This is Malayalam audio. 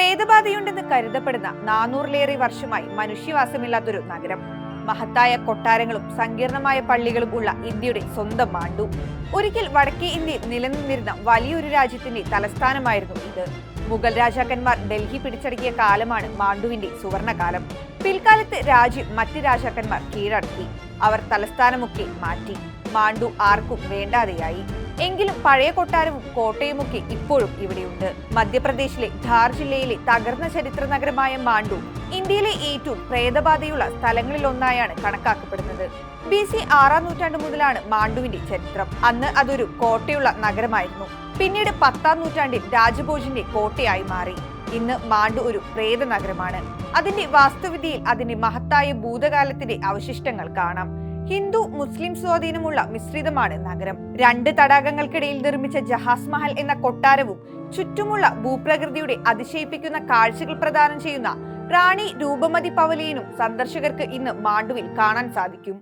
പ്രേതബാധയുണ്ടെന്ന് കരുതപ്പെടുന്ന 400-ലേറെ വർഷമായി മനുഷ്യവാസമില്ലാത്തൊരു നഗരം. മഹത്തായ കൊട്ടാരങ്ങളും സങ്കീർണമായ പള്ളികളും ഉള്ള ഇന്ത്യയുടെ സ്വന്തം മാണ്ടു. ഒരിക്കൽ വടക്കേ ഇന്ത്യയിൽ നിലനിന്നിരുന്ന വലിയൊരു രാജ്യത്തിന്റെ തലസ്ഥാനമായിരുന്നു ഇത്. മുഗൾ രാജാക്കന്മാർ ഡൽഹി പിടിച്ചടക്കിയ കാലമാണ് മാണ്ടുവിന്റെ സുവർണകാലം. പിൽക്കാലത്ത് രാജ്യം മറ്റ് രാജാക്കന്മാർ കീഴടക്കി. അവർ തലസ്ഥാനമൊക്കെ മാറ്റി. മാണ്ടു ആർക്കും വേണ്ടാതെയായി. എങ്കിലും പഴയ കൊട്ടാരവും കോട്ടയുമൊക്കെ ഇപ്പോഴും ഇവിടെയുണ്ട്. മധ്യപ്രദേശിലെ ധാർ ജില്ലയിലെ തകർന്ന ചരിത്ര നഗരമായ മാണ്ടു ഇന്ത്യയിലെ ഏറ്റവും പ്രേതബാധയുള്ള സ്ഥലങ്ങളിലൊന്നായാണ് കണക്കാക്കപ്പെടുന്നത്. BC 6-ാം നൂറ്റാണ്ട് മുതലാണ് മാണ്ടുവിന്റെ ചരിത്രം. അന്ന് അതൊരു കോട്ടയുള്ള നഗരമായിരുന്നു. പിന്നീട് 10-ാം നൂറ്റാണ്ടിൽ രാജഭോജിന്റെ കോട്ടയായി മാറി. ഇന്ന് മാണ്ടു ഒരു പ്രേത നഗരമാണ്. അതിന്റെ വാസ്തുവിദ്യയിൽ അതിന്റെ മഹത്തായ ഭൂതകാലത്തിന്റെ അവശിഷ്ടങ്ങൾ കാണാം. ഹിന്ദു മുസ്ലിം സ്വാധീനമുള്ള മിശ്രിതമാണ് നഗരം. 2 തടാകങ്ങൾക്കിടയിൽ നിർമ്മിച്ച ജഹാസ് മഹൽ എന്ന കൊട്ടാരവും ചുറ്റുമുള്ള ഭൂപ്രകൃതിയുടെ അതിശയിപ്പിക്കുന്ന കാഴ്ചകൾ പ്രദാനം ചെയ്യുന്ന റാണി രൂപമതി പവലിയനും സന്ദർശകർക്ക് ഇന്ന് മാണ്ടുവിൽ കാണാൻ സാധിക്കും.